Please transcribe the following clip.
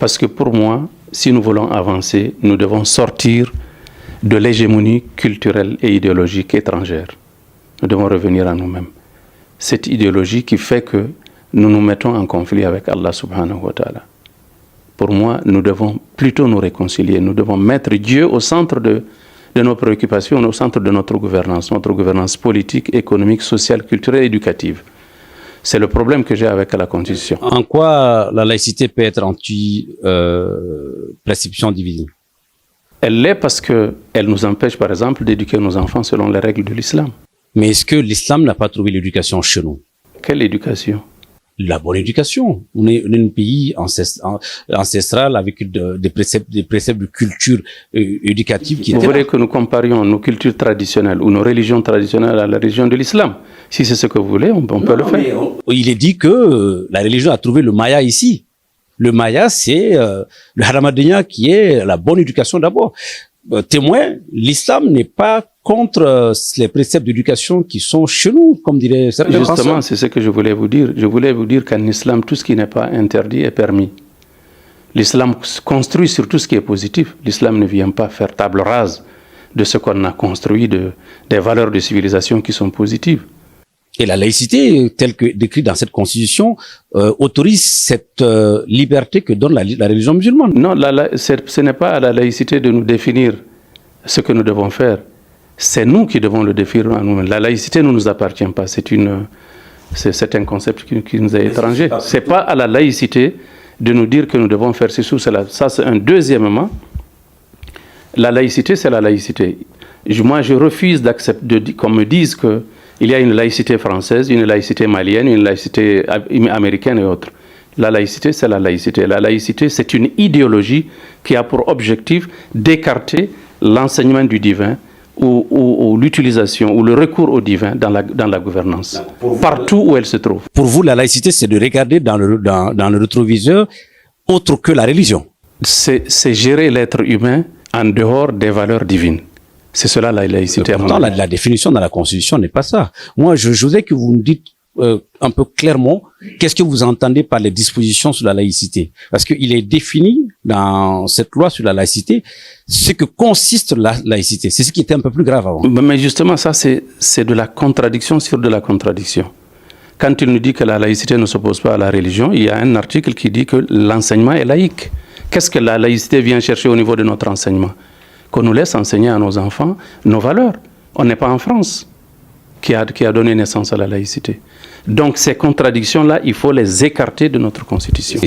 Parce que pour moi, si nous voulons avancer, nous devons sortir de l'hégémonie culturelle et idéologique étrangère. Nous devons revenir à nous-mêmes. Cette idéologie qui fait que nous nous mettons en conflit avec Allah subhanahu wa ta'ala. Pour moi, nous devons plutôt nous réconcilier. Nous devons mettre Dieu au centre de nos préoccupations, au centre de notre gouvernance politique, économique, sociale, culturelle et éducative. C'est le problème que j'ai avec la Constitution. En quoi la laïcité peut être anti-prescription divine? Elle l'est parce qu'elle nous empêche, par exemple, d'éduquer nos enfants selon les règles de l'islam. Mais est-ce que l'islam n'a pas trouvé l'éducation chez nous? Quelle éducation? La bonne éducation. On est un pays ancestral avec des préceptes de culture éducative qui Vous voulez que nous comparions nos cultures traditionnelles ou nos religions traditionnelles à la religion de l'islam? Si c'est ce que vous voulez, on peut le faire. Il est dit que la religion a trouvé le Maya ici. Le Maya, c'est le Haramadenya qui est la bonne éducation d'abord. Témoin, l'islam n'est pas contre les préceptes d'éducation qui sont chez nous, comme dirait certains personnes. Justement, c'est ce que je voulais vous dire. Je voulais vous dire qu'en islam, tout ce qui n'est pas interdit est permis. L'islam construit sur tout ce qui est positif. L'islam ne vient pas faire table rase de ce qu'on a construit, des valeurs de civilisation qui sont positives. Et la laïcité, telle que décrite dans cette constitution, autorise cette liberté que donne la religion musulmane. Non, ce n'est pas à la laïcité de nous définir ce que nous devons faire. C'est nous qui devons le définir à nous-mêmes. La laïcité ne nous appartient pas. C'est un concept qui nous est étranger. Ce n'est pas à la laïcité de nous dire que nous devons faire ceci ou cela. Ça, c'est un deuxièmement. La laïcité, c'est la laïcité. Moi, je refuse d'accepter qu'on me dise qu'il y a une laïcité française, une laïcité malienne, une laïcité américaine et autres. La laïcité, c'est la laïcité. La laïcité, c'est une idéologie qui a pour objectif d'écarter l'enseignement du divin ou l'utilisation ou le recours au divin dans la gouvernance, partout où elle se trouve. Pour vous, la laïcité, c'est de regarder dans le rétroviseur autre que la religion. C'est gérer l'être humain en dehors des valeurs divines. C'est cela la laïcité. Pourtant, la définition dans la Constitution n'est pas ça. Moi, je voudrais que vous nous dites un peu clairement qu'est-ce que vous entendez par les dispositions sur la laïcité. Parce qu'il est défini dans cette loi sur la laïcité ce que consiste la laïcité. C'est ce qui était un peu plus grave avant. Mais justement, ça, c'est de la contradiction sur de la contradiction. Quand il nous dit que la laïcité ne s'oppose pas à la religion, il y a un article qui dit que l'enseignement est laïque. Qu'est-ce que la laïcité vient chercher au niveau de notre enseignement? Qu'on nous laisse enseigner à nos enfants nos valeurs. On n'est pas en France qui a donné naissance à la laïcité. Donc ces contradictions-là, il faut les écarter de notre Constitution.